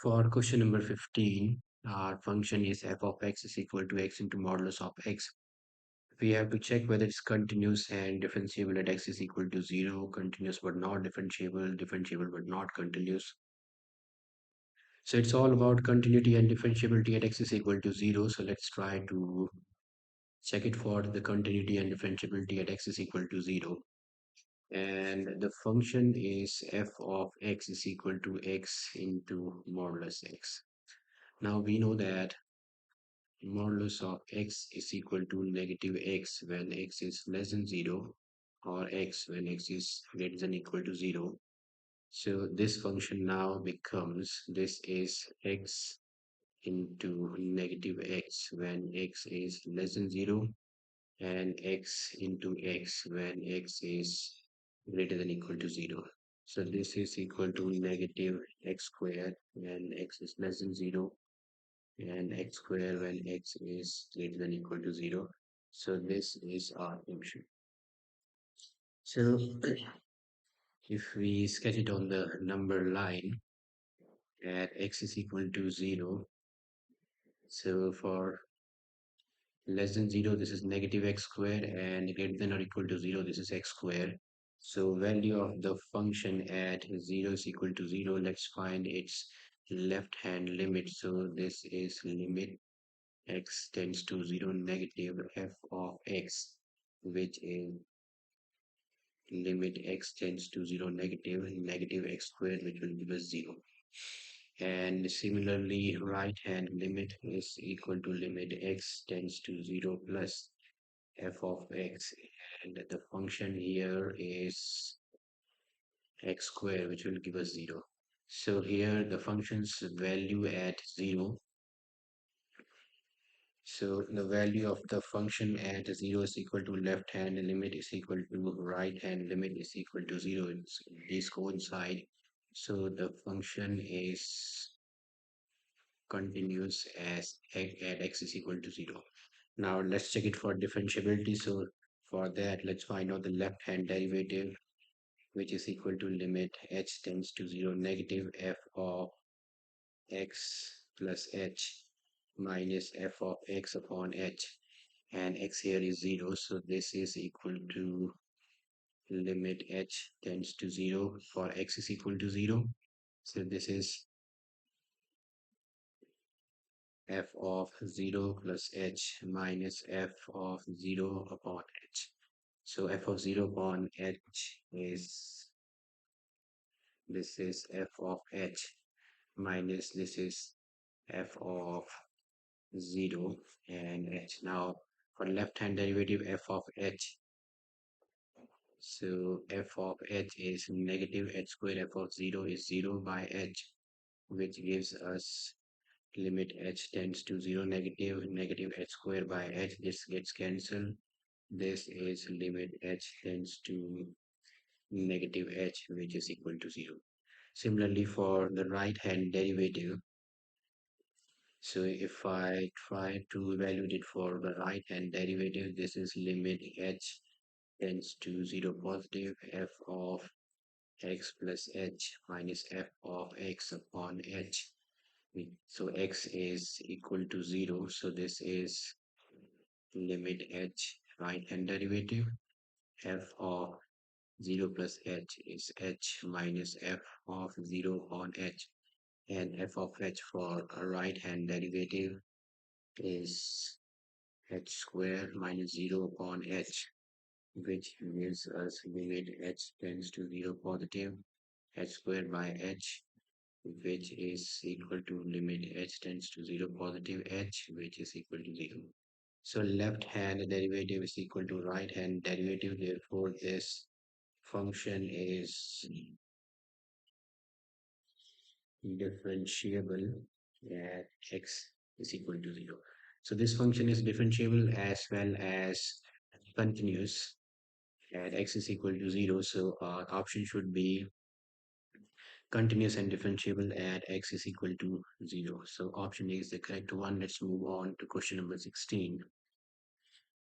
For question number 15, our function is f of x is equal to x into modulus of x. We have to check whether it's continuous and differentiable at x is equal to 0, continuous but not differentiable, differentiable but not continuous. So it's all about continuity and differentiability at x is equal to 0. So let's try to check it for the continuity and differentiability at x is equal to 0. And the function is f of x is equal to x into modulus x. Now we know that modulus of x is equal to negative x when x is less than 0 or x when x is greater than equal to 0. So this function now becomes this is x into negative x when x is less than 0 and x into x when x is greater than equal to 0. So this is equal to negative x squared when x is less than 0 and x squared when x is greater than equal to 0. So this is our function. So if we sketch it on the number line at x is equal to 0, so for less than 0 this is negative x squared and greater than or equal to 0 this is x squared. So value of the function at 0 is equal to 0. Let's find its left hand limit. So this is limit x tends to 0 negative f of x, which is limit x tends to 0 negative negative x squared, which will give us 0. And similarly right hand limit is equal to limit x tends to 0 plus f of x, and the function here is x squared, which will give us 0. So here the function's value at 0. So the value of the function at 0 is equal to left hand limit is equal to right hand limit is equal to 0. These coincide. So the function is continuous as at x is equal to 0. Now let's check it for differentiability. So for that, let's find out the left hand derivative, which is equal to limit h tends to 0 negative f of x plus h minus f of x upon h, and x here is 0, so this is equal to limit h tends to 0 for x is equal to 0. So this is f of 0 plus h minus f of 0 upon h. So f of 0 upon h is this is f of h minus this is f of 0 and h. Now for left hand derivative f of h, so f of h is negative h squared, f of 0 is 0 by h, which gives us limit h tends to 0 negative negative h squared by h. This gets cancelled. This is limit h tends to negative h, which is equal to 0. Similarly for the right hand derivative, so if I try to evaluate it for the right hand derivative, this is limit h tends to 0 positive f of x plus h minus f of x upon h. So x is equal to 0. So this is limit h right hand derivative f of 0 plus h is h minus f of 0 on h, and f of h for a right hand derivative is h squared minus 0 upon h, which gives us limit h tends to 0 positive h squared by h, which is equal to limit h tends to 0 positive h, which is equal to 0. So left hand derivative is equal to right hand derivative. Therefore, this function is differentiable at x is equal to 0. So this function is differentiable as well as continuous at x is equal to 0. So our option should be continuous and differentiable at x is equal to 0. So option A is the correct one. Let's move on to question number 16.